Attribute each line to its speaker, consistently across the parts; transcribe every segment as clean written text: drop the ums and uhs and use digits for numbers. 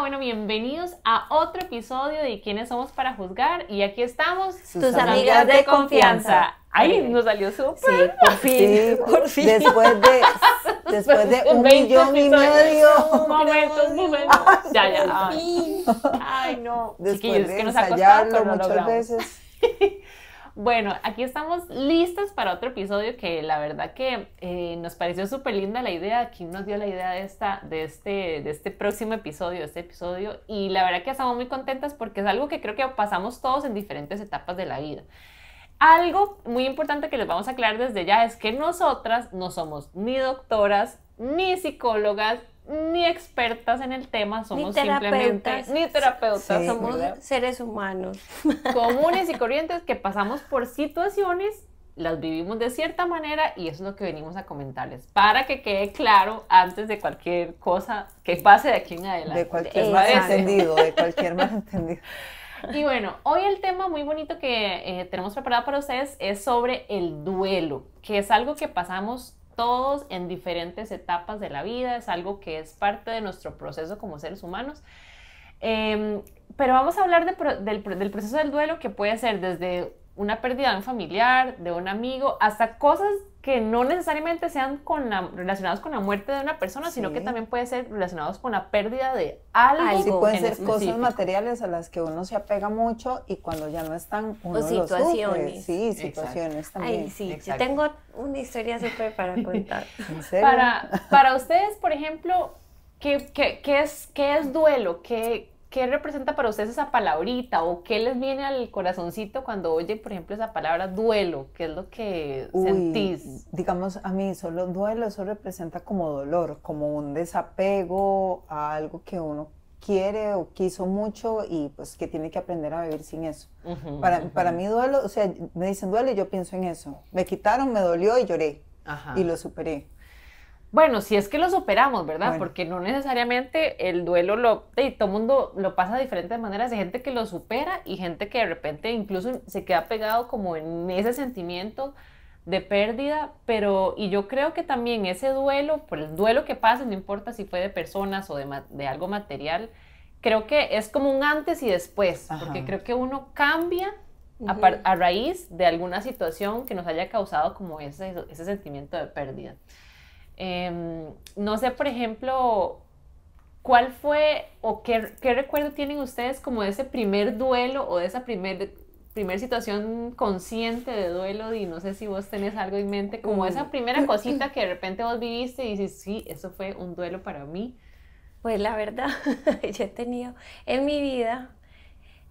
Speaker 1: bueno, bienvenidos a otro episodio de ¿Quiénes somos para juzgar? Y aquí estamos,
Speaker 2: tus amigas de confianza.
Speaker 1: Ay, nos salió súper.
Speaker 2: Sí, por fin,
Speaker 3: Sí,
Speaker 2: por fin.
Speaker 3: Después de 1,5
Speaker 1: 20
Speaker 3: millones.
Speaker 1: Momentos. Ya. Ay, no.
Speaker 3: Después
Speaker 1: Chiquillos,
Speaker 3: de
Speaker 1: que nos ha costado,
Speaker 3: ensayarlo
Speaker 1: pero lo
Speaker 3: muchas
Speaker 1: logramos.
Speaker 3: veces.
Speaker 1: Bueno, aquí estamos listas para otro episodio que la verdad que nos pareció súper linda la idea. ¿Quién nos dio la idea de este próximo episodio, de este episodio? Y la verdad que estamos muy contentas porque es algo que creo que pasamos todos en diferentes etapas de la vida. Algo muy importante que les vamos a aclarar desde ya es que nosotras no somos ni doctoras, ni psicólogas, ni expertas en el tema, somos simplemente ni terapeutas,
Speaker 3: Sí,
Speaker 2: Somos
Speaker 1: ¿verdad?
Speaker 2: seres humanos.
Speaker 1: Comunes y corrientes que pasamos por situaciones, las vivimos de cierta manera y eso es lo que venimos a comentarles, para que quede claro antes de cualquier cosa que pase de aquí en adelante.
Speaker 3: De cualquier
Speaker 2: Exacto.
Speaker 3: malentendido, de cualquier malentendido.
Speaker 1: Y bueno, hoy el tema muy bonito que tenemos preparado para ustedes es sobre el duelo, que es algo que pasamos todos en diferentes etapas de la vida, es algo que es parte de nuestro proceso como seres humanos. Pero vamos a hablar del proceso del duelo, que puede ser desde una pérdida de un familiar, de un amigo, hasta cosas que no necesariamente sean relacionadas con la muerte de una persona, sino que también puede ser relacionados con la pérdida de algo.
Speaker 3: Sí, pueden
Speaker 1: en
Speaker 3: ser cosas
Speaker 1: específico.
Speaker 3: materiales a las que uno se apega mucho y cuando ya no están, uno lo sufre.
Speaker 2: situaciones.
Speaker 3: Sí, situaciones también.
Speaker 2: Ay, sí,
Speaker 1: Exacto.
Speaker 2: yo tengo una historia súper para contar.
Speaker 3: ¿En serio?
Speaker 1: Para ustedes, por ejemplo, ¿qué es duelo? ¿Qué representa para ustedes esa palabrita? ¿O qué les viene al corazoncito cuando oyen, por ejemplo, esa palabra duelo? ¿Qué es lo que sentís?
Speaker 3: Digamos, a mí solo duelo, eso representa como dolor, como un desapego a algo que uno quiere o quiso mucho y pues que tiene que aprender a vivir sin eso. Para mí duelo, o sea, me dicen duelo y yo pienso en eso. Me quitaron, me dolió y lloré
Speaker 1: Ajá.
Speaker 3: y lo superé.
Speaker 1: Bueno, si es que lo superamos, ¿verdad?
Speaker 3: Bueno.
Speaker 1: Porque no necesariamente el duelo todo el mundo lo pasa de diferentes maneras. Hay gente que lo supera y gente que de repente incluso se queda pegado como en ese sentimiento de pérdida, y yo creo que también ese duelo, por el duelo que pasa, no importa si fue de personas o de algo material, creo que es como un antes y después,
Speaker 3: Ajá.
Speaker 1: porque creo que uno cambia a raíz de alguna situación que nos haya causado como ese sentimiento de pérdida. No sé, por ejemplo, ¿cuál fue o qué recuerdo tienen ustedes como de ese primer duelo o de esa primer situación consciente de duelo? Y no sé si vos tenés algo en mente, como esa primera cosita que de repente vos viviste y dices, sí, eso fue un duelo para mí.
Speaker 2: Pues la verdad, yo he tenido en mi vida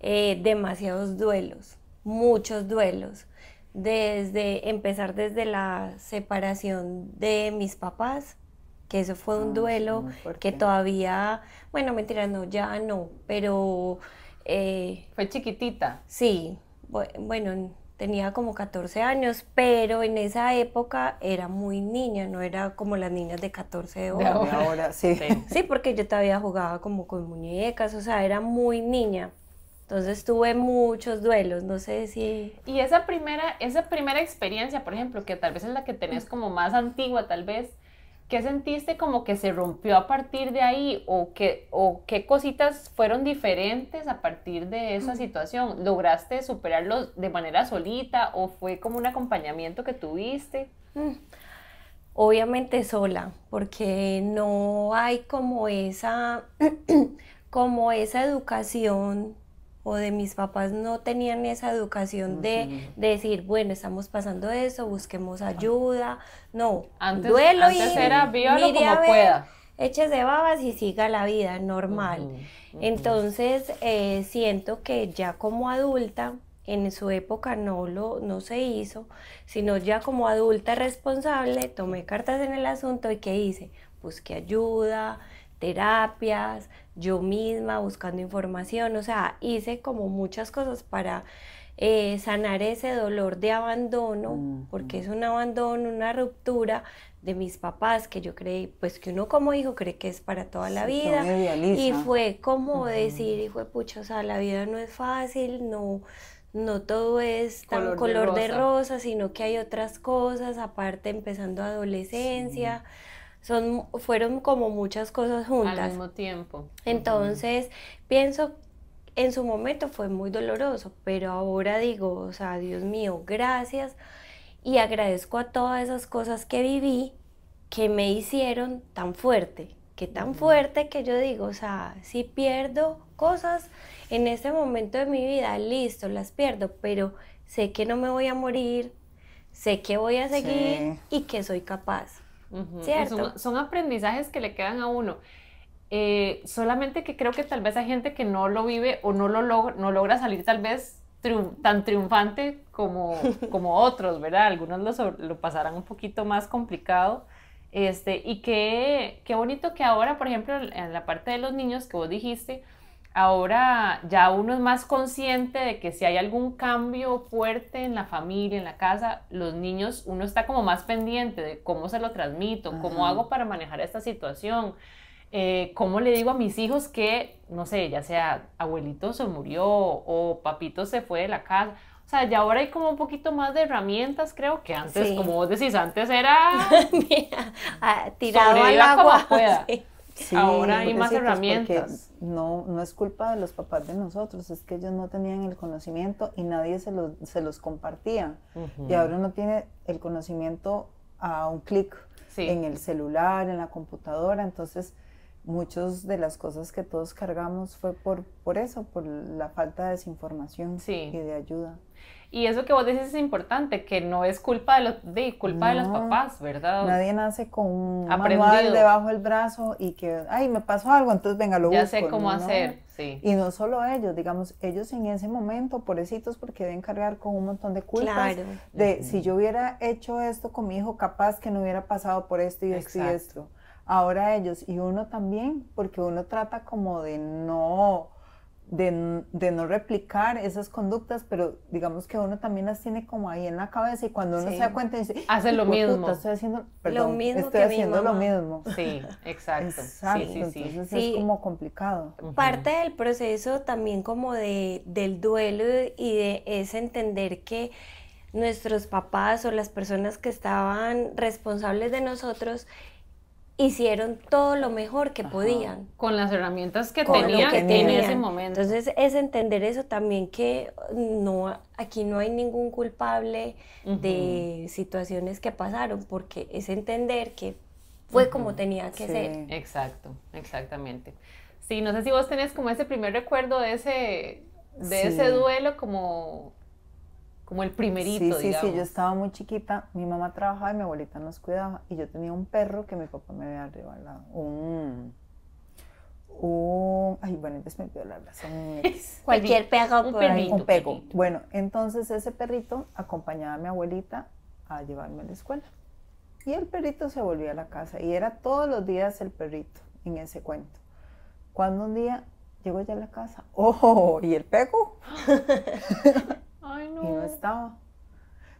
Speaker 2: demasiados duelos, muchos duelos. Empezar desde la separación de mis papás, que eso fue un duelo
Speaker 3: muy fuerte.
Speaker 2: que todavía, bueno, mentira, no, ya no, pero
Speaker 1: Fue chiquitita.
Speaker 2: sí, bueno, tenía como 14 años, pero en esa época era muy niña, no era como las niñas de 14 de hoy.
Speaker 1: De
Speaker 3: Y ahora sí.
Speaker 2: Sí, porque yo todavía jugaba como con muñecas, o sea, era muy niña. Entonces tuve muchos duelos, no sé si...
Speaker 1: Y esa primera experiencia, por ejemplo, que tal vez es la que tenés como más antigua, tal vez, ¿qué sentiste como que se rompió a partir de ahí? ¿O qué cositas fueron diferentes a partir de esa situación? ¿Lograste superarlo de manera solita o fue como un acompañamiento que tuviste?
Speaker 2: Obviamente sola, porque no hay como esa educación, o de mis papás no tenían esa educación de decir, bueno, estamos pasando eso, busquemos ayuda. No,
Speaker 1: Antes
Speaker 2: y
Speaker 1: era vívalo
Speaker 2: mire
Speaker 1: como
Speaker 2: a ver,
Speaker 1: pueda.
Speaker 2: échese babas y siga la vida normal. Entonces, siento que ya como adulta, en su época no se hizo, sino ya como adulta responsable, tomé cartas en el asunto y ¿qué hice? Busqué ayuda, terapias, yo misma buscando información, o sea, hice como muchas cosas para sanar ese dolor de abandono, porque es un abandono, una ruptura de mis papás que yo creí, pues que uno como hijo cree que es para toda la vida, y fue como decir, hijo de pucha, o sea, la vida no es fácil, no todo es tan color de rosa, sino que hay otras cosas, aparte empezando adolescencia. fueron como muchas cosas juntas.
Speaker 1: Al mismo tiempo.
Speaker 2: Entonces, pienso, en su momento fue muy doloroso, pero ahora digo, o sea, Dios mío, gracias, y agradezco a todas esas cosas que viví que me hicieron tan fuerte, que tan fuerte que yo digo, o sea, si pierdo cosas en este momento de mi vida, listo, las pierdo, pero sé que no me voy a morir, sé que voy a seguir y que soy capaz. ¿Cierto?
Speaker 1: Son aprendizajes que le quedan a uno. Solamente que creo que tal vez hay gente que no lo vive o no logra salir tal vez tan triunfante como otros, ¿verdad? Algunos lo pasarán un poquito más complicado. Y qué bonito que ahora, por ejemplo, en la parte de los niños que vos dijiste, ahora ya uno es más consciente de que si hay algún cambio fuerte en la familia, en la casa, los niños, uno está como más pendiente de cómo se lo transmito, cómo hago para manejar esta situación, cómo le digo a mis hijos que, no sé, ya sea abuelito se murió o papito se fue de la casa. O sea, ya ahora hay como un poquito más de herramientas, creo que antes, como vos decís, antes era
Speaker 2: tirado al agua
Speaker 1: como pueda.
Speaker 2: Sí.
Speaker 3: Sí,
Speaker 1: ahora hay más
Speaker 3: sí,
Speaker 1: herramientas.
Speaker 3: No es culpa de los papás de nosotros, es que ellos no tenían el conocimiento y nadie se los compartía. Y ahora uno tiene el conocimiento a un clic en el celular, en la computadora, entonces muchas de las cosas que todos cargamos fue por eso, por la falta de desinformación y de ayuda.
Speaker 1: Y eso que vos decís es importante, que no es culpa de los papás, ¿verdad?
Speaker 3: Nadie nace con un manual debajo del brazo y que, ay, me pasó algo, entonces venga, lo busco.
Speaker 1: Ya sé cómo hacer, sí.
Speaker 3: Y no solo ellos, digamos, ellos en ese momento, pobrecitos, porque deben cargar con un montón de culpas.
Speaker 2: Claro.
Speaker 3: De si yo hubiera hecho esto con mi hijo, capaz que no hubiera pasado por esto y esto y esto. Ahora ellos, y uno también, porque uno trata como de no replicar esas conductas, pero digamos que uno también las tiene como ahí en la cabeza y cuando uno se da cuenta dice,
Speaker 1: hace lo mismo.
Speaker 3: Puta, estoy haciendo lo mismo.
Speaker 1: Sí, exacto.
Speaker 3: Exacto.
Speaker 1: Sí.
Speaker 3: Entonces es como complicado.
Speaker 2: Parte del proceso también como del duelo es entender que nuestros papás o las personas que estaban responsables de nosotros hicieron todo lo mejor que podían.
Speaker 1: Con las herramientas que tenían en ese momento.
Speaker 2: Entonces es entender eso también, que aquí no hay ningún culpable de situaciones que pasaron, porque es entender que fue como tenía que ser.
Speaker 1: Exacto, exactamente. Sí, no sé si vos tenés como ese primer recuerdo de ese duelo como el primerito, digamos.
Speaker 3: Sí, yo estaba muy chiquita, mi mamá trabajaba y mi abuelita nos cuidaba, y yo tenía un perro que mi papá me había regalado, ay, bueno, entonces me pidió la razón,
Speaker 2: cualquier pego,
Speaker 3: un pego. Bueno, entonces ese perrito acompañaba a mi abuelita a llevarme a la escuela, y el perrito se volvía a la casa, y era todos los días el perrito, en ese cuento. Cuando un día llegó ya a la casa, ¡oh! ¿Y el pego?
Speaker 1: Ay, no.
Speaker 3: Y no estaba.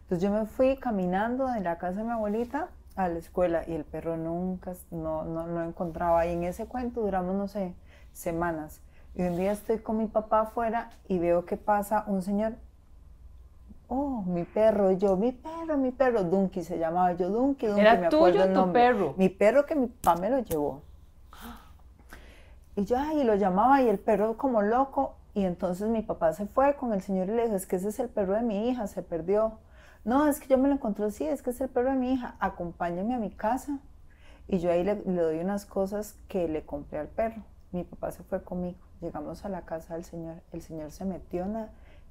Speaker 3: Entonces yo me fui caminando de la casa de mi abuelita a la escuela y el perro nunca, no encontraba. Y en ese cuento duramos, no sé, semanas. Y un día estoy con mi papá afuera y veo que pasa un señor. Oh, mi perro. Y yo, mi perro. Dunky se llamaba. Yo, Dunky,
Speaker 1: ¿Era
Speaker 3: me
Speaker 1: tuyo
Speaker 3: acuerdo el nombre.
Speaker 1: tu perro?
Speaker 3: Mi perro que mi papá me lo llevó. Y yo, ay, lo llamaba y el perro como loco. Y entonces mi papá se fue con el señor y le dijo, es que ese es el perro de mi hija, se perdió. No, es que yo me lo encontré, sí, es que es el perro de mi hija, acompáñame a mi casa. Y yo ahí le doy unas cosas que le compré al perro. Mi papá se fue conmigo, llegamos a la casa del señor, el señor se metió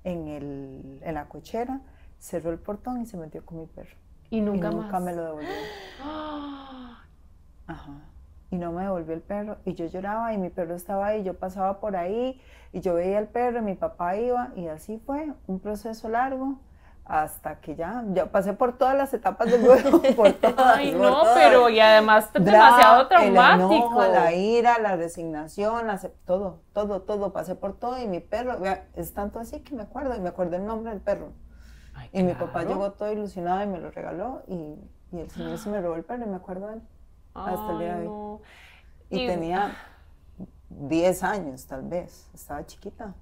Speaker 3: en la cochera, cerró el portón y se metió con mi perro.
Speaker 1: Y nunca
Speaker 3: me lo devolvió. Ajá. Y no me devolvió el perro, y yo lloraba, y mi perro estaba ahí, yo pasaba por ahí, y yo veía al perro, y mi papá iba, y así fue, un proceso largo, hasta que ya pasé por todas las etapas del duelo, por todas.
Speaker 1: Ay, no, pero y además demasiado traumático.
Speaker 3: El enojo, la ira, la resignación, todo, pasé por todo, y mi perro, vea, es tanto así que me acuerdo el nombre del perro.
Speaker 1: Ay,
Speaker 3: y mi papá llegó todo ilusionado y me lo regaló, y el señor se me robó el perro, y me acuerdo de él. Hasta el día de hoy. Y tenía 10 años, tal vez. Estaba chiquita.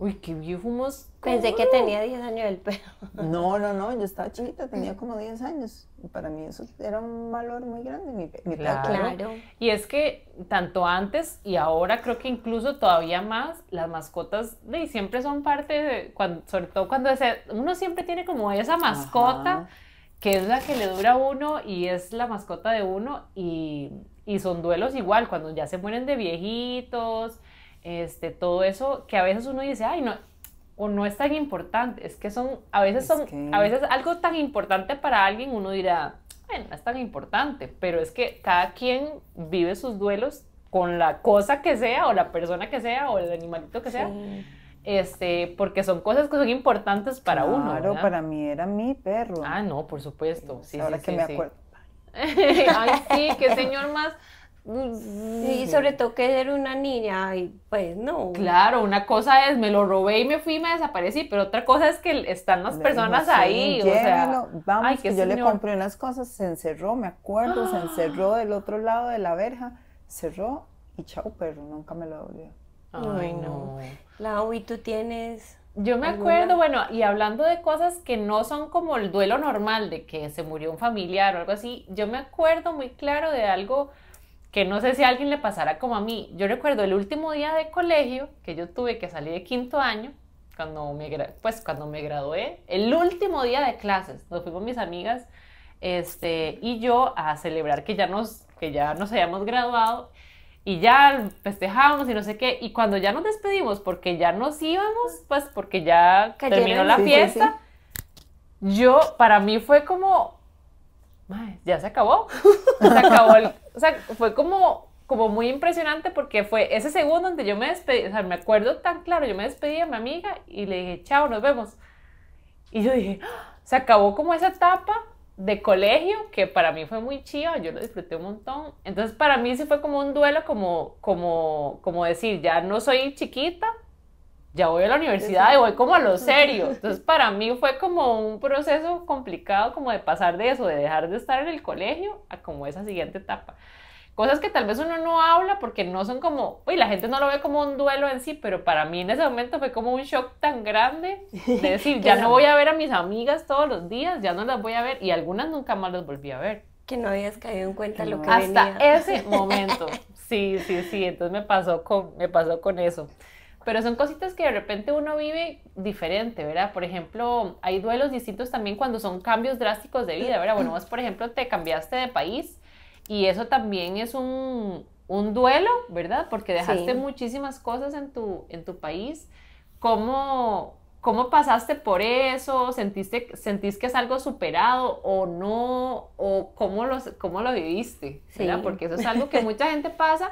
Speaker 1: Uy, qué viejos.
Speaker 2: Pensé que tenía 10 años el perro.
Speaker 3: No, yo estaba chiquita, tenía como 10 años. Y para mí eso era un valor muy grande, mi perro.
Speaker 2: Claro.
Speaker 1: Y es que tanto antes y ahora creo que incluso todavía más, las mascotas siempre son parte de, sobre todo cuando uno siempre tiene como esa mascota.
Speaker 3: Ajá.
Speaker 1: Que es la que le dura a uno y es la mascota de uno y son duelos igual, cuando ya se mueren de viejitos, todo eso, que a veces uno dice, ay, no, o no es tan importante, es que a veces algo tan importante para alguien, uno dirá, bueno, no es tan importante, pero es que cada quien vive sus duelos con la cosa que sea, o la persona que sea, o el animalito que sea, porque son cosas que son importantes para uno,
Speaker 3: Claro,
Speaker 1: ¿verdad?
Speaker 3: para mí era mi perro.
Speaker 1: Ah, no, por supuesto. Sí,
Speaker 3: Ahora
Speaker 1: sí,
Speaker 3: que
Speaker 1: sí,
Speaker 3: me
Speaker 1: sí.
Speaker 3: acuerdo.
Speaker 1: Ay, sí, qué señor más.
Speaker 2: Y sobre todo que era una niña, y pues no.
Speaker 1: Claro, una cosa es me lo robé y me fui y me desaparecí, pero otra cosa es que están las personas
Speaker 3: Dijo, sí,
Speaker 1: ahí, o sea,
Speaker 3: llévelo, vamos,
Speaker 1: ay,
Speaker 3: que
Speaker 1: qué
Speaker 3: yo le
Speaker 1: señor.
Speaker 3: compré unas cosas, se encerró, me acuerdo, se encerró del otro lado de la verja, cerró y chao perro, nunca me lo devolvió.
Speaker 1: Ay, no.
Speaker 2: Lau, ¿y tú tienes
Speaker 1: Yo me
Speaker 2: alguna?
Speaker 1: acuerdo, bueno, y hablando de cosas que no son como el duelo normal, de que se murió un familiar o algo así, yo me acuerdo muy claro de algo que no sé si a alguien le pasará como a mí. Yo recuerdo el último día de colegio que yo tuve, que salí de quinto año, cuando me gradué, el último día de clases, nos fuimos mis amigas y yo a celebrar que ya nos habíamos graduado y ya festejábamos y no sé qué, y cuando ya nos despedimos, porque ya nos íbamos, pues porque ya
Speaker 2: Cayeron.
Speaker 1: terminó la
Speaker 3: Sí, sí,
Speaker 1: fiesta, para mí fue como, "Mae, ya se acabó, se acabó, o sea, fue como muy impresionante porque fue ese segundo donde yo me despedí, o sea, me acuerdo tan claro, yo me despedí a mi amiga y le dije, chao, nos vemos, y yo dije, "Ah", se acabó como esa etapa de colegio, que para mí fue muy chiva, yo lo disfruté un montón. Entonces para mí sí fue como un duelo, como decir, ya no soy chiquita, ya voy a la universidad y voy como a lo serio. Entonces para mí fue como un proceso complicado como de pasar de eso, de dejar de estar en el colegio a como esa siguiente etapa. Cosas que tal vez uno no habla porque no son como, uy, la gente no lo ve como un duelo en sí, pero para mí en ese momento fue como un shock tan grande de decir, ya no voy a ver a mis amigas todos los días, ya no las voy a ver y algunas nunca más las volví a ver.
Speaker 2: Que no habías caído en cuenta lo que
Speaker 1: Hasta
Speaker 2: venía.
Speaker 1: ese momento. Sí, entonces me pasó con eso. Pero son cositas que de repente uno vive diferente, ¿verdad? Por ejemplo, hay duelos distintos también cuando son cambios drásticos de vida, ¿verdad? Bueno, vos, por ejemplo, te cambiaste de país y eso también es un duelo, ¿verdad? Porque dejaste
Speaker 2: Sí.
Speaker 1: muchísimas cosas en tu país. ¿Cómo pasaste por eso? ¿Sentís que es algo superado o no? ¿O cómo lo viviste? ¿Verdad?
Speaker 2: Sí.
Speaker 1: Porque eso es algo que mucha gente pasa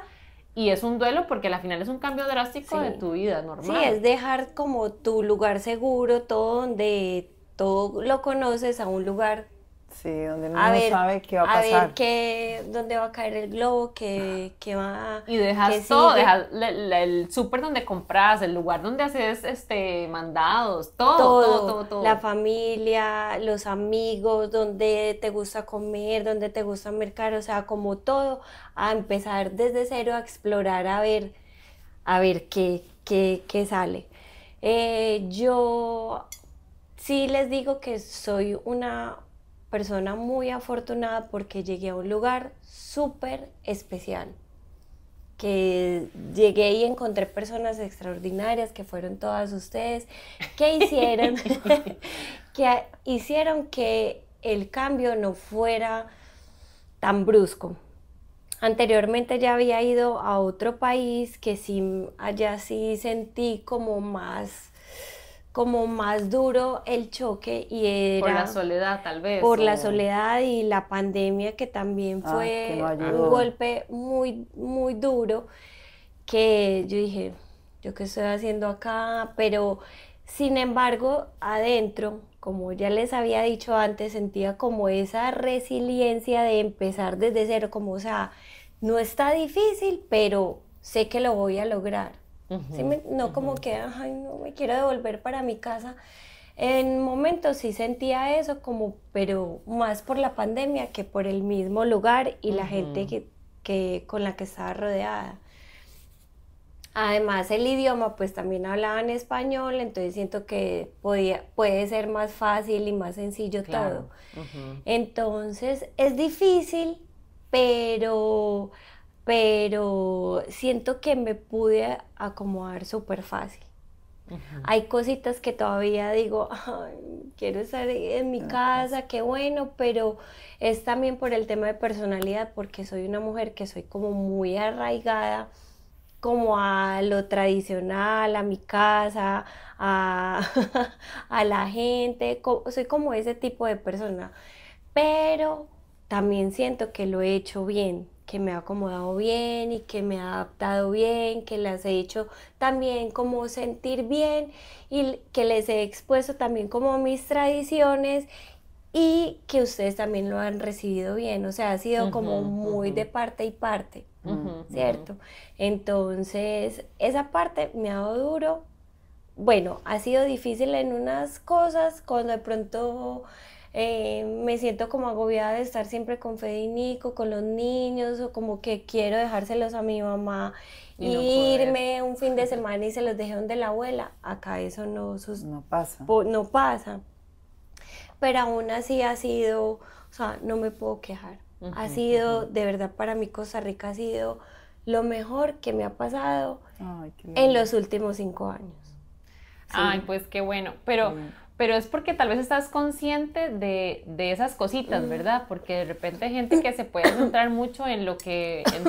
Speaker 1: y es un duelo porque al final es un cambio drástico
Speaker 2: Sí.
Speaker 1: de tu vida normal.
Speaker 2: Sí, es dejar como tu lugar seguro, todo donde todo lo conoces, a un lugar
Speaker 3: Sí, donde uno
Speaker 2: a
Speaker 3: no
Speaker 2: ver,
Speaker 3: sabe qué va a
Speaker 2: a
Speaker 3: pasar.
Speaker 2: ver dónde va a caer el globo, qué va,
Speaker 1: Y dejas
Speaker 2: qué
Speaker 1: todo,
Speaker 2: sigue.
Speaker 1: dejas el súper donde compras, el lugar donde haces mandados, todo.
Speaker 2: La familia, los amigos, donde te gusta comer, donde te gusta mercar, o sea, como todo, a empezar desde cero a explorar, a ver qué sale. Yo sí les digo que soy una persona muy afortunada porque llegué a un lugar súper especial, que llegué y encontré personas extraordinarias que fueron todas ustedes, que hicieron que el cambio no fuera tan brusco. Anteriormente ya había ido a otro país que sí, allá sí sentí como más duro el choque y era
Speaker 1: Por la soledad, tal vez.
Speaker 2: por la soledad y la pandemia, que también
Speaker 3: que
Speaker 2: fue
Speaker 3: no
Speaker 2: un
Speaker 3: ayudó.
Speaker 2: golpe muy, muy duro, que yo dije, ¿yo qué estoy haciendo acá? Pero sin embargo, adentro, como ya les había dicho antes, sentía como esa resiliencia de empezar desde cero, como, o sea, no está difícil, pero sé que lo voy a lograr. ¿Sí no como que, ay, no me quiero devolver para mi casa. En momentos sí sentía eso, como, pero más por la pandemia que por el mismo lugar y la gente con la que estaba rodeada. Además, el idioma, pues también hablaban español, entonces siento que puede ser más fácil y más sencillo todo. Entonces, es difícil, pero, pero siento que me pude acomodar súper fácil. Hay cositas que todavía digo, ay, quiero estar en mi casa, qué bueno, pero es también por el tema de personalidad, porque soy una mujer que soy como muy arraigada como a lo tradicional, a mi casa, a, a la gente, soy como ese tipo de persona, pero también siento que lo he hecho bien, que me he acomodado bien y que me he adaptado bien, que las he hecho también como sentir bien y que les he expuesto también como mis tradiciones y que ustedes también lo han recibido bien, o sea, ha sido como muy de parte y parte, ¿cierto? Entonces, esa parte me ha dado duro. Bueno, ha sido difícil en unas cosas, cuando de pronto me siento como agobiada de estar siempre con Fede y Nico, con los niños, o como que quiero dejárselos a mi mamá
Speaker 1: Y no
Speaker 2: irme un fin de semana y se los dejé donde la abuela. Acá eso no
Speaker 3: pasa.
Speaker 2: No pasa. Pero aún así ha sido, o sea, no me puedo quejar. Ha sido, de verdad, para mí Costa Rica ha sido lo mejor que me ha pasado en los últimos 5 años.
Speaker 1: Sí. Ay, pues qué bueno, pero es porque tal vez estás consciente de esas cositas, ¿verdad? Porque de repente hay gente que se puede centrar mucho en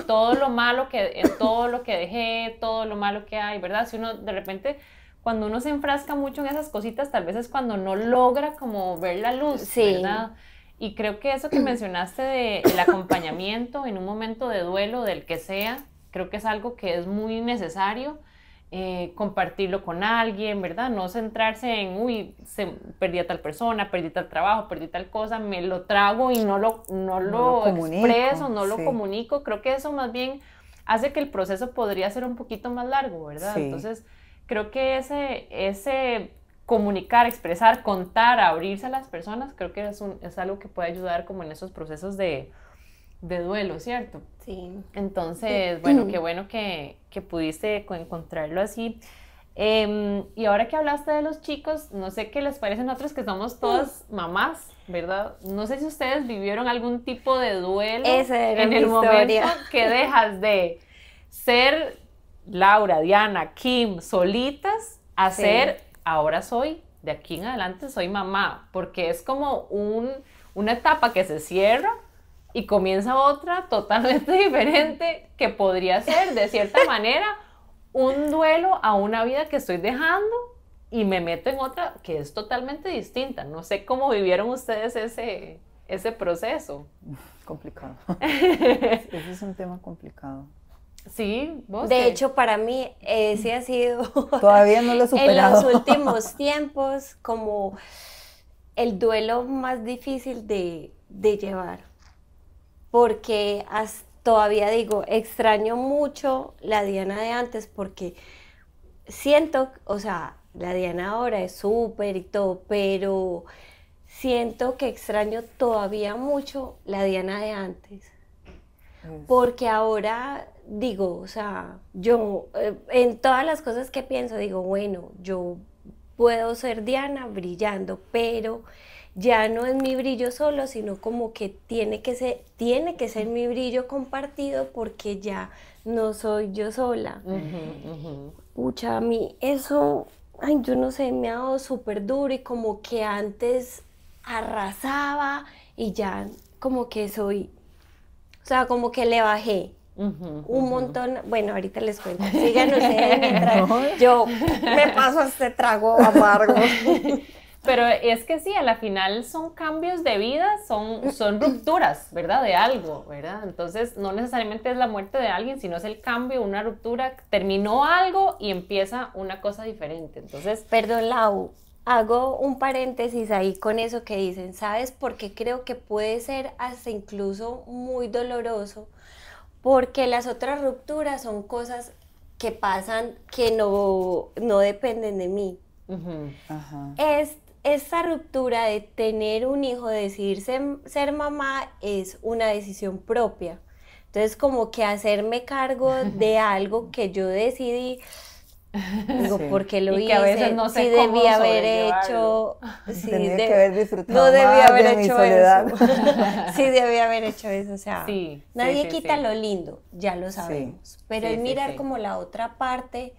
Speaker 1: todo lo malo en todo lo que dejé, todo lo malo que hay, ¿verdad? Si uno de repente, cuando uno se enfrasca mucho en esas cositas, tal vez es cuando no logra como ver la luz, ¿verdad? Y creo que eso que mencionaste del acompañamiento en un momento de duelo, del que sea, creo que es algo que es muy necesario. Compartirlo con alguien, ¿verdad? No centrarse en, perdí a tal persona, perdí tal trabajo, perdí tal cosa, me lo trago y no lo expreso, no lo comunico. Creo que eso más bien hace que el proceso podría ser un poquito más largo, ¿verdad? Sí. Entonces, creo que ese comunicar, expresar, contar, abrirse a las personas, creo que es algo que puede ayudar como en esos procesos de duelo, ¿cierto?
Speaker 2: Sí.
Speaker 1: Entonces, bueno, qué bueno que pudiste encontrarlo así. Y ahora que hablaste de los chicos, no sé qué les parece a nosotros que somos todas mamás, ¿verdad? No sé si ustedes vivieron algún tipo de duelo en el momento que dejas de ser Laura, Diana, Kim, solitas, a ser, ahora soy, de aquí en adelante soy mamá, porque es como una etapa que se cierra y comienza otra totalmente diferente que podría ser, de cierta manera, un duelo a una vida que estoy dejando y me meto en otra que es totalmente distinta. No sé cómo vivieron ustedes ese proceso.
Speaker 3: Complicado. Ese es un tema complicado.
Speaker 1: Sí, vos.
Speaker 2: De hecho, para mí ese ha sido...
Speaker 3: Todavía no lo he superado.
Speaker 2: En los últimos tiempos, como el duelo más difícil de llevar. Porque todavía digo, extraño mucho la Diana de antes porque siento, o sea, la Diana ahora es súper y todo, pero siento que extraño todavía mucho la Diana de antes. Porque ahora digo, o sea, yo en todas las cosas que pienso digo, bueno, yo puedo ser Diana brillando, pero ya no es mi brillo solo, sino como que tiene que ser mi brillo compartido porque ya no soy yo sola. Pucha, a mí eso, ay, yo no sé, me ha dado súper duro y como que antes arrasaba y ya como que soy, o sea, como que le bajé. Un montón, bueno, ahorita les cuento, sigan ustedes mientras yo me paso este trago amargo.
Speaker 1: Pero es que sí, a la final son cambios de vida, son rupturas, ¿verdad? De algo, ¿verdad? Entonces, no necesariamente es la muerte de alguien, sino es el cambio, una ruptura, terminó algo y empieza una cosa diferente. Entonces,
Speaker 2: perdón, Lau, hago un paréntesis ahí con eso que dicen, ¿sabes? Porque creo que puede ser hasta incluso muy doloroso, porque las otras rupturas son cosas que pasan que no dependen de mí. Esta ruptura de tener un hijo, de decidir ser mamá, es una decisión propia. Entonces, como que hacerme cargo de algo que yo decidí, digo,
Speaker 3: Sí.
Speaker 2: ¿por qué lo
Speaker 1: Y
Speaker 2: hice?
Speaker 1: que a veces no sé
Speaker 2: Si
Speaker 1: cómo
Speaker 2: debía haber
Speaker 1: sobrellevarlo.
Speaker 2: hecho, si
Speaker 3: Tenía
Speaker 2: de-
Speaker 3: que haber disfrutado
Speaker 2: no debía
Speaker 3: más
Speaker 2: haber
Speaker 3: de mi
Speaker 2: hecho
Speaker 3: soledad.
Speaker 2: eso. Sí, debía haber hecho eso. O sea,
Speaker 1: Sí,
Speaker 2: nadie
Speaker 1: sí,
Speaker 2: quita
Speaker 1: sí.
Speaker 2: lo lindo, ya lo sabemos. Pero
Speaker 1: Sí,
Speaker 2: es
Speaker 1: sí,
Speaker 2: mirar
Speaker 1: sí.
Speaker 2: como la otra parte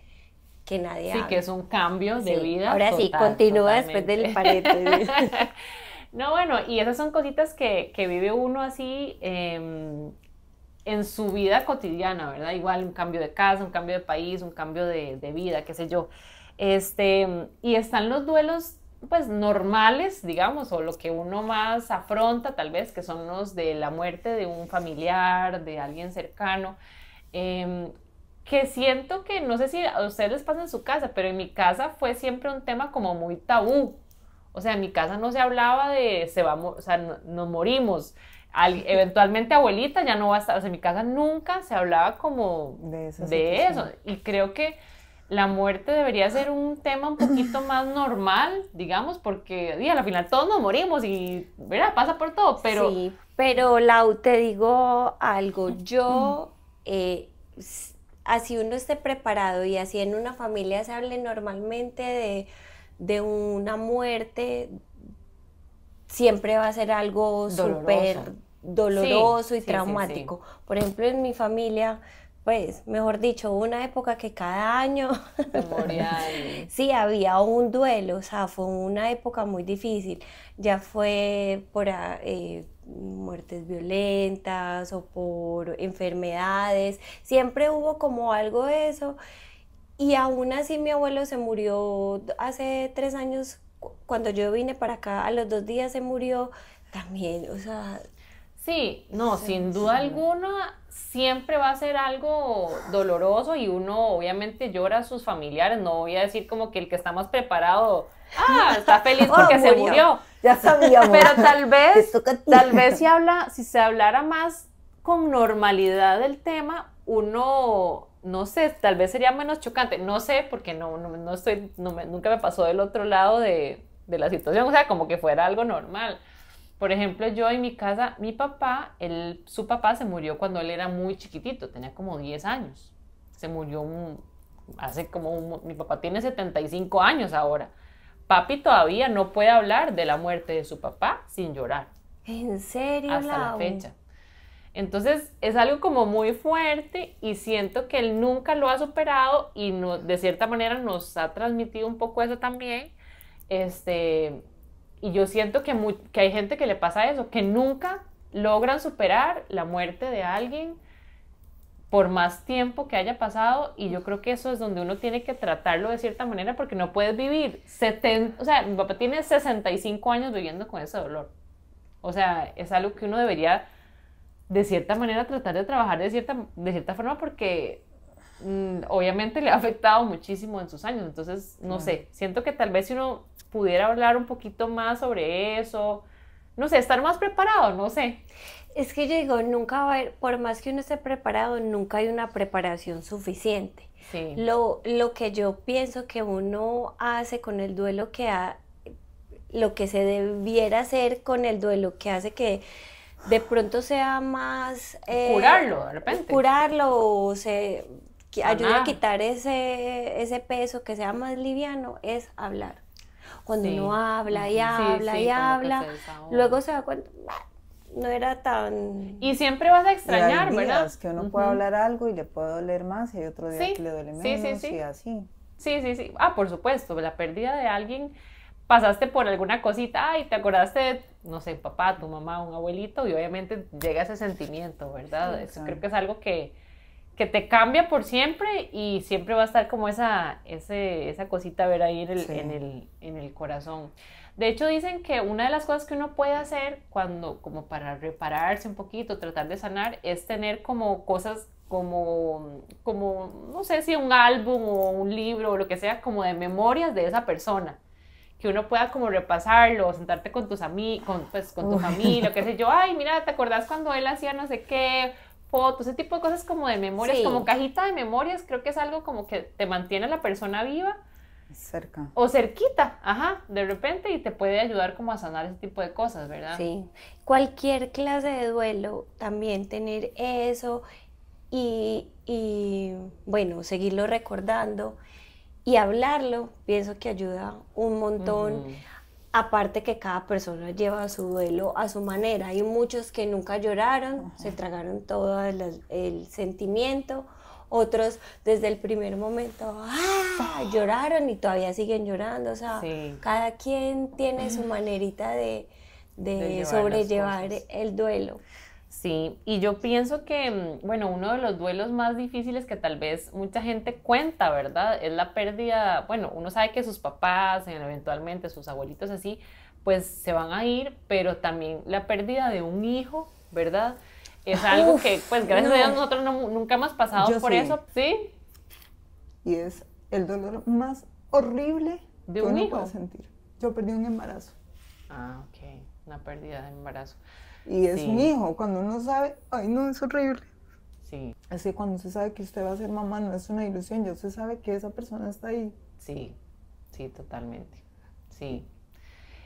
Speaker 2: que nadie
Speaker 1: Sí, que
Speaker 2: habla.
Speaker 1: es un cambio de
Speaker 2: Sí,
Speaker 1: vida
Speaker 2: ahora sí,
Speaker 1: total,
Speaker 2: continúa después
Speaker 1: totalmente.
Speaker 2: del paréntesis.
Speaker 1: No, bueno, y esas son cositas que vive uno así en su vida cotidiana, ¿verdad? Igual un cambio de casa, un cambio de país, un cambio de vida, qué sé yo. Y están los duelos, pues, normales, digamos, o lo que uno más afronta, tal vez, que son los de la muerte de un familiar, de alguien cercano. Eh, que siento que, no sé si a ustedes les pasa en su casa, pero en mi casa fue siempre un tema como muy tabú. O sea, en mi casa no se hablaba de, o sea, nos morimos. Eventualmente abuelita ya no va a estar, o sea, en mi casa nunca se hablaba como
Speaker 3: De esa
Speaker 1: de eso.
Speaker 3: situación.
Speaker 1: Y creo que la muerte debería ser un tema un poquito más normal, digamos, porque y, al final todos nos morimos y, ¿verdad? Pasa por todo, pero...
Speaker 2: Sí, pero Lau, te digo algo, yo, así uno esté preparado y así en una familia se hable normalmente de una muerte, siempre va a ser algo súper
Speaker 1: Doloroso.
Speaker 2: doloroso y
Speaker 1: Sí, sí, sí, sí.
Speaker 2: traumático. Por ejemplo, en mi familia, pues, mejor dicho, hubo una época que cada año
Speaker 1: Memorial.
Speaker 2: sí, había un duelo, o sea, fue una época muy difícil, ya fue por muertes violentas o por enfermedades, siempre hubo como algo de eso, y aún así mi abuelo se murió hace 3 años, cuando yo vine para acá, a los 2 días se murió también, o sea,
Speaker 1: Sí, no,
Speaker 2: sí,
Speaker 1: sin duda alguna siempre va a ser algo doloroso y uno obviamente llora a sus familiares, no voy a decir como que el que está más preparado, está feliz
Speaker 2: oh,
Speaker 1: porque se murió,
Speaker 3: Ya sabíamos.
Speaker 1: pero
Speaker 3: Te toca a ti.
Speaker 1: tal vez si se hablara más con normalidad del tema, uno, no sé, tal vez sería menos chocante, no sé, porque no estoy, nunca me pasó del otro lado de la situación, o sea, como que fuera algo normal. Por ejemplo, yo en mi casa, mi papá, su papá se murió cuando él era muy chiquitito, tenía como 10 años. Se murió mi papá tiene 75 años ahora. Papi todavía no puede hablar de la muerte de su papá sin llorar,
Speaker 2: ¿en serio,
Speaker 1: hasta la
Speaker 2: Lau?
Speaker 1: fecha. Entonces es algo como muy fuerte y siento que él nunca lo ha superado y de cierta manera nos ha transmitido un poco eso también. Y yo siento que hay gente que le pasa eso, que nunca logran superar la muerte de alguien por más tiempo que haya pasado, y yo creo que eso es donde uno tiene que tratarlo de cierta manera porque no puedes vivir 70, o sea, mi papá tiene 65 años viviendo con ese dolor. O sea, es algo que uno debería de cierta manera tratar de trabajar de cierta forma porque obviamente le ha afectado muchísimo en sus años. Entonces, no sé, siento que tal vez si uno pudiera hablar un poquito más sobre eso, no sé, estar más preparado, no sé.
Speaker 2: Es que yo digo, nunca va a haber, por más que uno esté preparado, nunca hay una preparación suficiente.
Speaker 1: Sí.
Speaker 2: Lo que yo pienso que uno hace con el duelo lo que se debiera hacer con el duelo, que hace que de pronto sea más...
Speaker 1: curarlo, de repente.
Speaker 2: Curarlo o que ayude a
Speaker 1: Sanar.
Speaker 2: quitar ese peso, que sea más liviano, es hablar. Cuando
Speaker 1: Sí.
Speaker 2: uno habla y
Speaker 1: Sí,
Speaker 2: habla
Speaker 1: sí,
Speaker 2: y
Speaker 1: como que
Speaker 2: habla,
Speaker 1: se desahoga.
Speaker 2: luego se da cuenta, no era tan...
Speaker 1: Y siempre vas a
Speaker 3: Y
Speaker 1: extrañar,
Speaker 3: hay
Speaker 1: ¿verdad?
Speaker 3: días que uno puede hablar algo y le puede doler más y hay otro día
Speaker 1: Sí,
Speaker 3: que le duele
Speaker 1: sí,
Speaker 3: menos
Speaker 1: sí.
Speaker 3: y así.
Speaker 1: Sí, sí, sí. Por supuesto, la pérdida de alguien, pasaste por alguna cosita, te acordaste de, no sé, papá, tu mamá, un abuelito, y obviamente llega ese sentimiento, ¿verdad?
Speaker 3: Sí,
Speaker 1: Eso
Speaker 3: claro.
Speaker 1: creo que es algo que te cambia por siempre y siempre va a estar como esa cosita a ver ahí en el corazón. De hecho, dicen que una de las cosas que uno puede hacer como para repararse un poquito, tratar de sanar, es tener como cosas como, no sé si un álbum o un libro o lo que sea, como de memorias de esa persona, que uno pueda como repasarlo, sentarte con tus amigos, con tu familia, qué sé yo, ay, mira, ¿te acordás cuando él hacía no sé qué? Fotos, ese tipo de cosas como de memorias,
Speaker 2: Sí.
Speaker 1: como cajita de memorias, creo que es algo como que te mantiene a la persona viva
Speaker 3: cerca.
Speaker 1: O cerquita, ajá, de repente, y te puede ayudar como a sanar ese tipo de cosas, ¿verdad?
Speaker 2: Sí, cualquier clase de duelo, también tener eso y bueno, seguirlo recordando y hablarlo, pienso que ayuda un montón. Aparte que cada persona lleva su duelo a su manera. Hay muchos que nunca lloraron, se tragaron todo el sentimiento. Otros desde el primer momento lloraron y todavía siguen llorando. O sea,
Speaker 1: Sí.
Speaker 2: cada quien tiene su manerita de
Speaker 1: llevar
Speaker 2: sobrellevar
Speaker 1: las cosas.
Speaker 2: el duelo.
Speaker 1: Sí, y yo pienso que, bueno, uno de los duelos más difíciles que tal vez mucha gente cuenta, ¿verdad? Es la pérdida, bueno, uno sabe que sus papás, eventualmente sus abuelitos así, pues se van a ir, pero también la pérdida de un hijo, ¿verdad? Es algo que, pues gracias a Dios nosotros nunca hemos pasado
Speaker 3: Yo
Speaker 1: por
Speaker 3: sí.
Speaker 1: eso, ¿sí?
Speaker 3: Y es el dolor más horrible
Speaker 1: ¿De
Speaker 3: que
Speaker 1: un
Speaker 3: uno
Speaker 1: hijo?
Speaker 3: puede sentir. Yo perdí un embarazo.
Speaker 1: Ah, ok, una pérdida de embarazo.
Speaker 3: Y es
Speaker 1: Sí.
Speaker 3: un hijo, cuando uno sabe, ay no, es horrible.
Speaker 1: Sí,
Speaker 3: Así cuando se sabe que usted va a ser mamá, no es una ilusión, ya usted sabe que esa persona está ahí.
Speaker 1: sí, sí, totalmente, sí.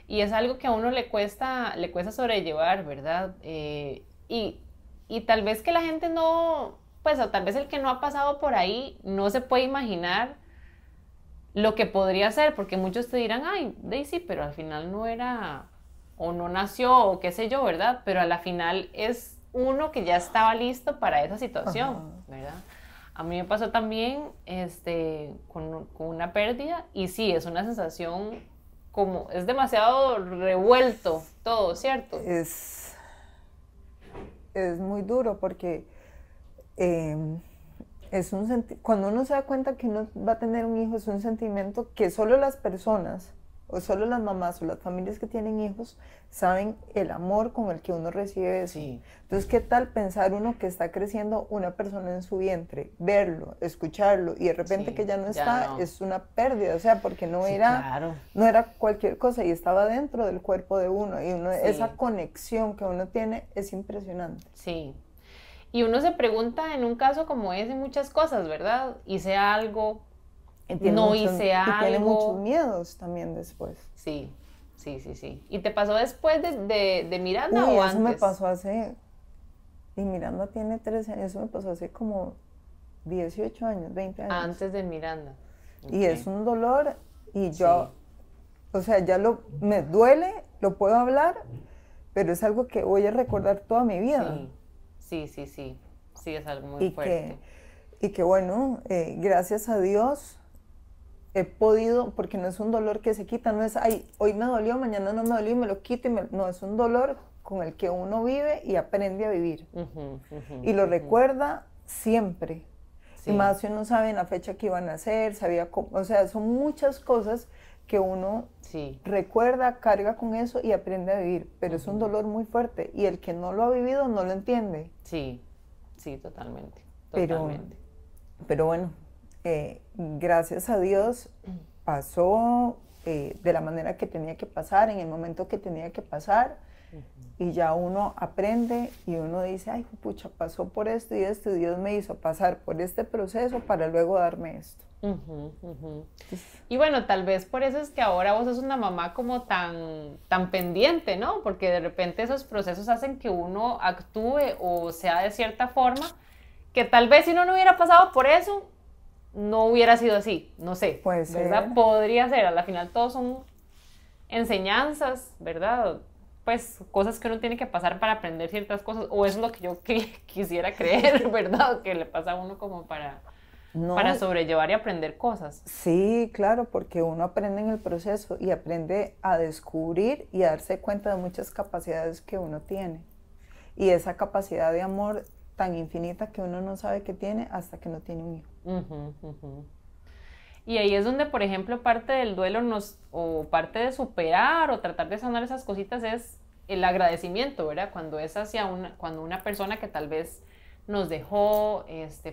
Speaker 1: Y es algo que a uno le cuesta sobrellevar, ¿verdad? Y tal vez que la gente no, pues o tal vez el que no ha pasado por ahí no se puede imaginar lo que podría ser, porque muchos te dirán, ay, Daisy, pero al final no era, o no nació, o qué sé yo, ¿verdad? Pero a la final es uno que ya estaba listo para esa situación, ¿verdad? A mí me pasó también con una pérdida, y sí, es una sensación como, es demasiado revuelto todo, ¿cierto?
Speaker 3: Es muy duro porque cuando uno se da cuenta que uno va a tener un hijo, es un sentimiento que solo las personas, o solo las mamás o las familias que tienen hijos, saben el amor con el que uno recibe eso.
Speaker 1: Sí.
Speaker 3: Entonces, ¿qué tal pensar uno que está creciendo una persona en su vientre, verlo, escucharlo, y de repente
Speaker 1: Sí,
Speaker 3: que ya no
Speaker 1: ya
Speaker 3: está,
Speaker 1: no.
Speaker 3: es una pérdida, o sea, porque no
Speaker 1: Sí,
Speaker 3: era,
Speaker 1: claro.
Speaker 3: no era cualquier cosa, y estaba dentro del cuerpo de uno, y
Speaker 1: Sí.
Speaker 3: esa conexión que uno tiene es impresionante.
Speaker 1: Sí. Y uno se pregunta en un caso como ese muchas cosas, ¿verdad? Hice algo, no hice algo.
Speaker 3: Y tiene muchos miedos también después.
Speaker 1: Sí, sí, sí, sí. ¿Y te pasó después de Miranda o
Speaker 3: Uy,
Speaker 1: antes?
Speaker 3: eso me pasó hace, y Miranda tiene 13 años, eso me pasó hace como 18 años, 20 años.
Speaker 1: Antes de Miranda.
Speaker 3: Y
Speaker 1: Ok.
Speaker 3: es un dolor, y yo, o sea, me duele, lo puedo hablar, pero es algo que voy a recordar toda mi vida.
Speaker 1: Sí, sí, sí, sí. Sí, es algo muy
Speaker 3: Y
Speaker 1: fuerte.
Speaker 3: que bueno, gracias a Dios he podido, porque no es un dolor que se quita, no es, ay, hoy me dolió, mañana no me dolió y me lo quito, no, es un dolor con el que uno vive y aprende a vivir. Y lo recuerda siempre.
Speaker 1: Sí.
Speaker 3: Y más si uno sabe en la fecha que iban a hacer, sabía cómo, o sea, son muchas cosas que uno
Speaker 1: Sí.
Speaker 3: recuerda, carga con eso y aprende a vivir, pero es un dolor muy fuerte y el que no lo ha vivido no lo entiende.
Speaker 1: Sí, sí, totalmente.
Speaker 3: Pero,
Speaker 1: Totalmente.
Speaker 3: pero bueno, gracias a Dios pasó de la manera que tenía que pasar, en el momento que tenía que pasar, y ya uno aprende y uno dice, ay, pucha, pasó por esto y esto, y Dios me hizo pasar por este proceso para luego darme esto.
Speaker 1: Y bueno, tal vez por eso es que ahora vos sos una mamá como tan pendiente, ¿no? Porque de repente esos procesos hacen que uno actúe o sea de cierta forma, que tal vez si uno no hubiera pasado por eso, no hubiera sido así, no sé,
Speaker 3: Puede
Speaker 1: ¿verdad?
Speaker 3: ser.
Speaker 1: Podría ser, a la final todos son enseñanzas, ¿verdad? Pues cosas que uno tiene que pasar para aprender ciertas cosas, o eso es lo que yo quisiera creer, ¿verdad? Que le pasa a uno como para sobrellevar y aprender cosas.
Speaker 3: Sí, claro, porque uno aprende en el proceso y aprende a descubrir y a darse cuenta de muchas capacidades que uno tiene. Y esa capacidad de amor tan infinita que uno no sabe que tiene hasta que no tiene un hijo.
Speaker 1: Y ahí es donde, por ejemplo, parte del duelo o parte de superar o tratar de sanar esas cositas es el agradecimiento, ¿verdad? Cuando es cuando una persona que tal vez nos dejó,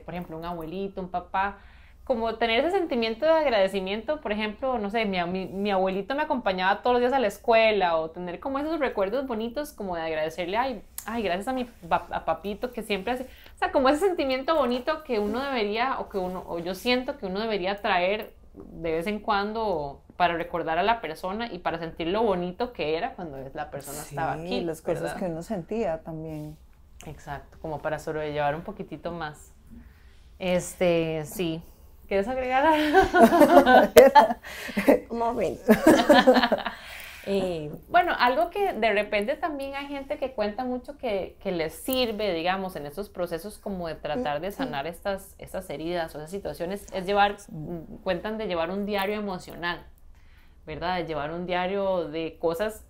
Speaker 1: por ejemplo, un abuelito, un papá, como tener ese sentimiento de agradecimiento, por ejemplo, no sé, mi abuelito me acompañaba todos los días a la escuela, o tener como esos recuerdos bonitos como de agradecerle, ay, gracias a papito que siempre hace, o sea, como ese sentimiento bonito que uno debería, o yo siento que uno debería traer de vez en cuando para recordar a la persona y para sentir lo bonito que era cuando la persona estaba aquí.
Speaker 3: Las cosas
Speaker 1: ¿verdad?
Speaker 3: que uno sentía también.
Speaker 1: Exacto, como para sobrellevar un poquitito más. Sí. ¿Quieres agregar algo?
Speaker 2: Un momento.
Speaker 1: Bueno, algo que de repente también hay gente que cuenta mucho que les sirve, digamos, en estos procesos como de tratar de sanar estas heridas o esas situaciones, es cuentan de llevar un diario emocional, ¿verdad? De llevar un diario de cosas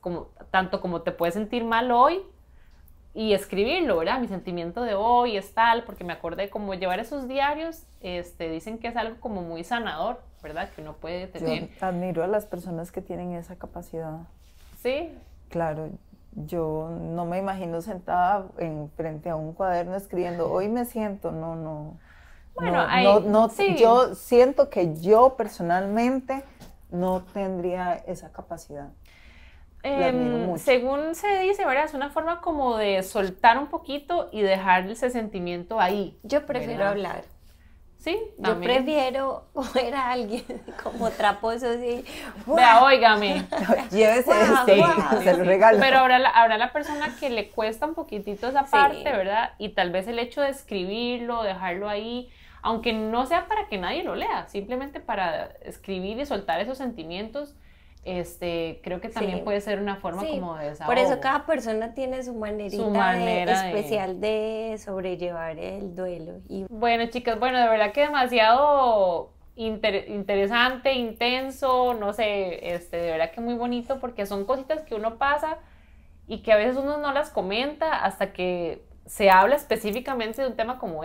Speaker 1: tanto como te puedes sentir mal hoy y escribirlo, ¿verdad? Mi sentimiento de hoy es tal, porque me acordé como llevar esos diarios, dicen que es algo como muy sanador, ¿verdad? Que uno puede tener.
Speaker 3: Yo admiro a las personas que tienen esa capacidad.
Speaker 1: Sí.
Speaker 3: Claro, yo no me imagino sentada frente a un cuaderno escribiendo, hoy me siento, no.
Speaker 1: Bueno, sí.
Speaker 3: Yo siento que yo personalmente no tendría esa capacidad.
Speaker 1: Según se dice, ¿verdad? Es una forma como de soltar un poquito y dejar ese sentimiento ahí.
Speaker 2: Yo prefiero
Speaker 1: ¿verdad?
Speaker 2: hablar.
Speaker 1: Sí,
Speaker 2: yo prefiero ver a alguien como traposo así.
Speaker 1: Vea, óigame.
Speaker 3: Llévese se lo regalo.
Speaker 1: Pero habrá la persona que le cuesta un poquitito esa parte, ¿verdad? Y tal vez el hecho de escribirlo, dejarlo ahí, aunque no sea para que nadie lo lea, simplemente para escribir y soltar esos sentimientos, creo que también puede ser una forma como de desahogo.
Speaker 2: Por eso cada persona tiene su manera especial de sobrellevar el duelo.
Speaker 1: Bueno, chicas, de verdad que demasiado interesante, intenso, no sé, de verdad que muy bonito porque son cositas que uno pasa y que a veces uno no las comenta hasta que se habla específicamente de un tema como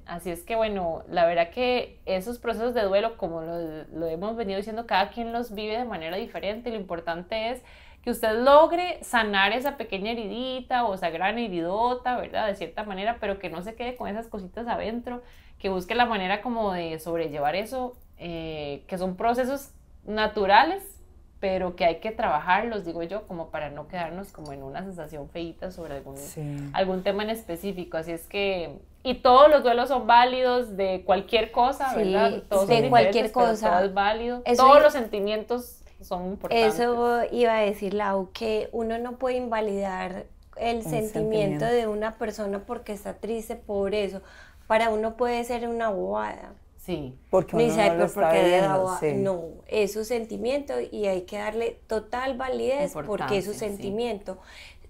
Speaker 1: así es que bueno, la verdad que esos procesos de duelo, como lo hemos venido diciendo, cada quien los vive de manera diferente y lo importante es que usted logre sanar esa pequeña heridita o esa gran heridota, ¿verdad? De cierta manera, pero que no se quede con esas cositas adentro, que busque la manera como de sobrellevar eso, que son procesos naturales, pero que hay que trabajarlos, digo yo, como para no quedarnos como en una sensación feíta sobre algún tema en específico. Así es que, y todos los duelos son válidos de cualquier cosa, ¿verdad? Todos
Speaker 2: de cualquier cosa.
Speaker 1: Todo es válido. Todos los sentimientos son importantes.
Speaker 2: Eso iba a decir, Lau, que uno no puede invalidar el sentimiento de una persona porque está triste por eso. Para uno puede ser una bobada.
Speaker 1: Sí,
Speaker 3: porque uno no lo está viendo,
Speaker 2: no, es su sentimiento y hay que darle total validez porque es su sentimiento.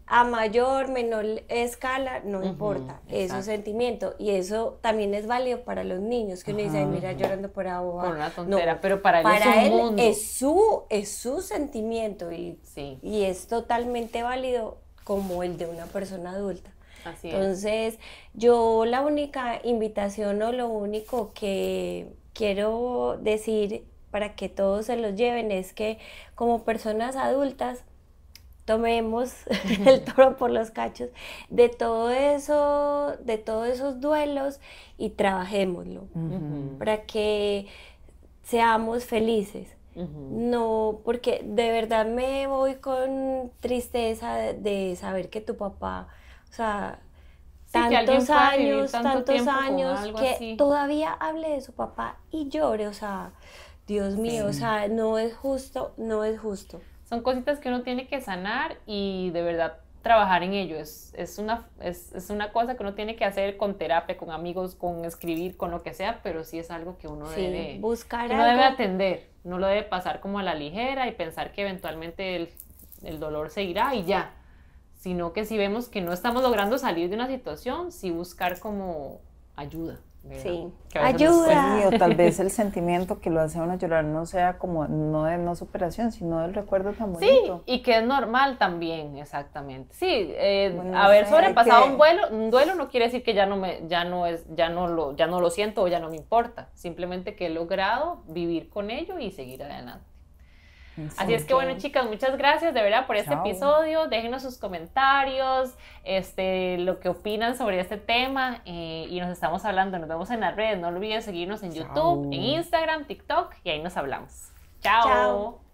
Speaker 2: A mayor, menor escala, no importa, es su sentimiento. Y eso también es válido para los niños, que uno dice, ay, mira, llorando por agua.
Speaker 1: Por una tontera, pero para él
Speaker 2: es su sentimiento y es totalmente válido como el de una persona adulta. Entonces, yo la única invitación o lo único que quiero decir para que todos se los lleven es que como personas adultas tomemos el toro por los cachos de todo eso, de todos esos duelos y trabajémoslo para que seamos felices. No, porque de verdad me voy con tristeza de saber que tu papá, o sea, tantos años que
Speaker 1: así.
Speaker 2: Todavía hable de su papá y llore, o sea, Dios mío, o sea, no es justo.
Speaker 1: Son cositas que uno tiene que sanar y de verdad trabajar en ello. Es una cosa que uno tiene que hacer con terapia, con amigos, con escribir, con lo que sea, pero sí es algo que uno debe
Speaker 2: buscar,
Speaker 1: uno debe atender, no lo debe pasar como a la ligera y pensar que eventualmente el dolor se irá y ya. Sino que si vemos que no estamos logrando salir de una situación, sí buscar como ayuda. ¿verdad?
Speaker 2: Sí,
Speaker 3: ayuda. O tal vez el sentimiento que lo hace a uno llorar no sea como, no de no superación, sino del recuerdo tan bonito.
Speaker 1: Sí, y que es normal también, exactamente. Sí, haber sobrepasado un duelo no quiere decir que ya no lo siento o ya no me importa. Simplemente que he logrado vivir con ello y seguir adelante. Así es que bueno, chicas, muchas gracias de verdad por este episodio. Déjenos sus comentarios, lo que opinan sobre este tema y nos estamos hablando. Nos vemos en las redes. No olviden seguirnos en YouTube, en Instagram, TikTok y ahí nos hablamos. Chao.